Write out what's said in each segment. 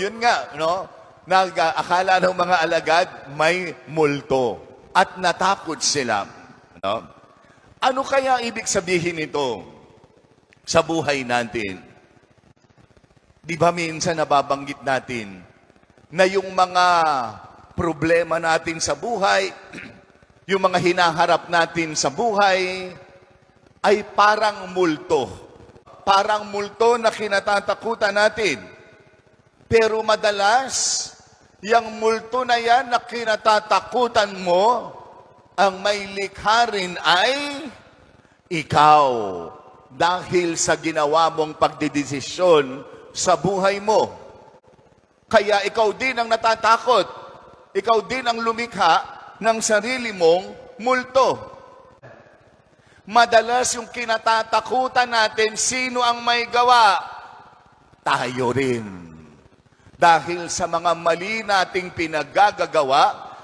Yun nga, no? Akala ng mga alagad may multo at natakot sila. No? Ano kaya ibig sabihin nito sa buhay natin? Di ba minsan nababanggit natin na yung mga problema natin sa buhay, yung mga hinaharap natin sa buhay, ay parang multo. Parang multo na kinatatakutan natin. Pero madalas, yung multo na yan na kinatatakutan mo, ang may likha rin ay ikaw. Dahil sa ginawa mong pagdidesisyon sa buhay mo. Kaya ikaw din ang natatakot. Ikaw din ang lumikha ng sarili mong multo. Madalas yung kinatatakutan natin, sino ang may gawa? Tayo rin. Dahil sa mga mali nating pinaggagawa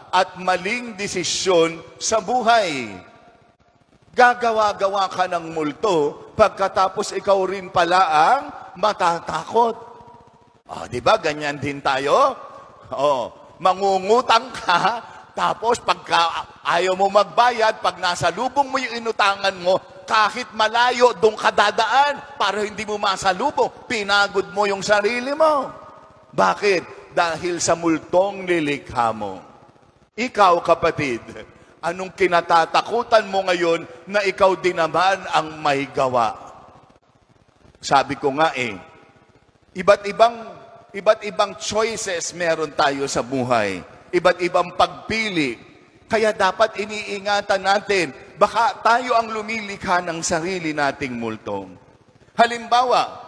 at maling desisyon sa buhay. Gagawa-gawa ka ng multo, pagkatapos ikaw rin pala ang matatakot. Di ba? Ganyan din tayo. Mangungutang ka, tapos pagka ayaw mo magbayad, pag nasa lubong mo yung inutangan mo, kahit malayo, doon ka dadaan para hindi mo masalubong. Pinagod mo yung sarili mo. Bakit? Dahil sa multong lilikha mo. Ikaw, kapatid, anong kinatatakutan mo ngayon na ikaw din naman ang may gawa? Sabi ko nga iba't ibang choices meron tayo sa buhay. Iba't ibang pagpili. Kaya dapat iniingatan natin, baka tayo ang lumilikha ng sarili nating multong. Halimbawa,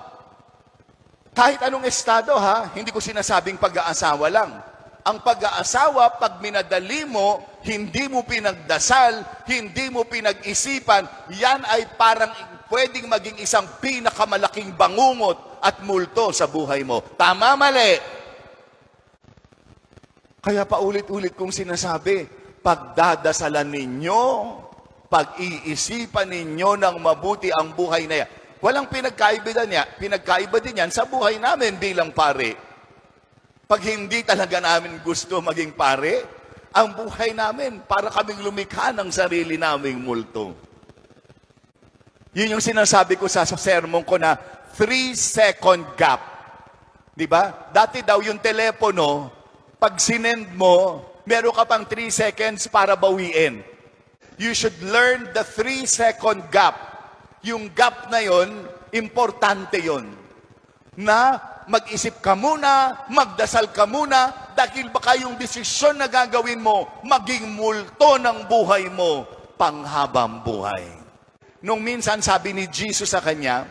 kahit anong estado hindi ko sinasabing pag-aasawa lang. Ang pag-aasawa, pag minadali mo, hindi mo pinagdasal, hindi mo pinag-isipan, yan ay parang pwedeng maging isang pinakamalaking bangungot at multo sa buhay mo. Tama, mali? Kaya paulit-ulit kong sinasabi, pagdadasalan ninyo, pag-iisipan ninyo ng mabuti ang buhay na yan. Walang pinagkaiba din yan sa buhay namin bilang pare. Pag hindi talaga namin gusto maging pare, ang buhay namin para kaming lumikha ng sarili naming multo. Yun yung sinasabi ko sa sermon ko na 3-second gap. Di ba? Dati daw yung telepono, pag sinend mo, meron ka pang 3 seconds para bawiin. You should learn the 3-second gap. Yung gap na yon, importante yon. Na mag-isip ka muna, magdasal ka muna, dahil baka yung desisyon na gagawin mo, maging multo ng buhay mo, panghabang buhay. Nung minsan sabi ni Jesus sa kanya,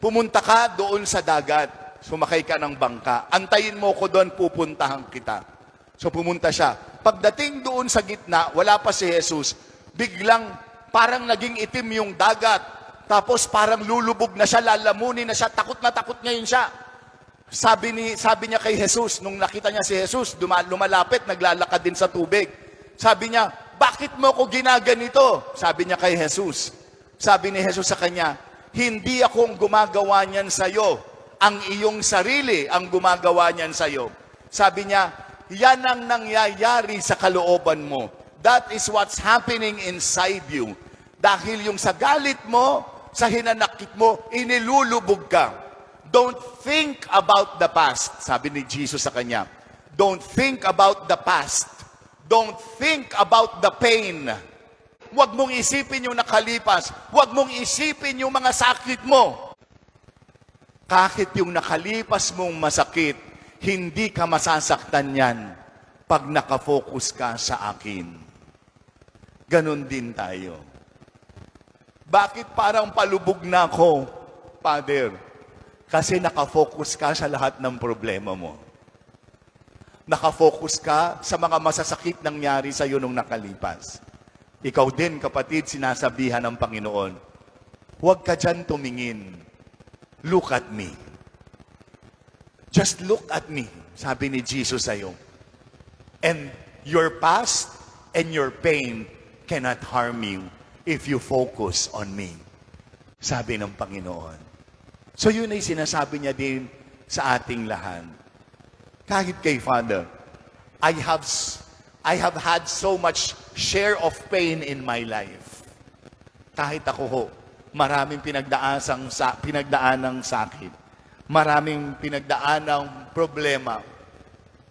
pumunta ka doon sa dagat, sumakay ka ng bangka, antayin mo ko doon, pupuntahan kita. So pumunta siya. Pagdating doon sa gitna, wala pa si Jesus, biglang parang naging itim yung dagat. Tapos parang lulubog na siya, lalamunin na siya, takot na takot ngayon siya. Sabi niya kay Jesus, nung nakita niya si Jesus, lumalapit, naglalakad din sa tubig. Sabi niya, bakit mo ko ginaganito? Sabi niya kay Jesus. Sabi ni Jesus sa kanya, hindi akong gumagawa niyan sa'yo. Ang iyong sarili ang gumagawa niyan sa'yo. Sabi niya, yan ang nangyayari sa kalooban mo. That is what's happening inside you. Dahil yung sa galit mo, sa hinanakit mo, inilulubog ka. Don't think about the past, sabi ni Jesus sa kanya. Don't think about the past. Don't think about the pain. Huwag mong isipin yung nakalipas. Huwag mong isipin yung mga sakit mo. Kahit yung nakalipas mong masakit, hindi ka masasaktan yan pag nakafocus ka sa akin. Ganon din tayo. Bakit parang palubog na ako, Father? Kasi nakafocus ka sa lahat ng problema mo. Nakafocus ka sa mga masasakit nangyari sa iyo nung nakalipas. Ikaw din, kapatid, sinasabihan ng Panginoon, huwag ka dyan tumingin. Look at me. Just look at me, sabi ni Jesus sa iyo. And your past and your pain cannot harm you if you focus on me. Sabi ng Panginoon. So yun ay sinasabi niya din sa ating lahat. Kahit kay Father, I have had so much share of pain in my life. Kahit ako ho, maraming pinagdaanang sakit. Maraming pinagdaanang problema.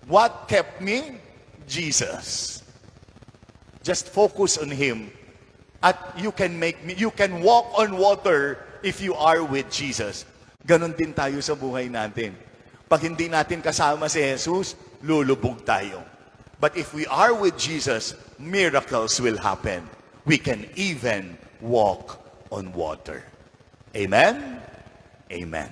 What kept me? Jesus. Just focus on Him. At you can walk on water if you are with Jesus. Ganon din tayo sa buhay natin. Pag hindi natin kasama si Jesus, lulubog tayo. But if we are with Jesus, miracles will happen. We can even walk on water. Amen? Amen.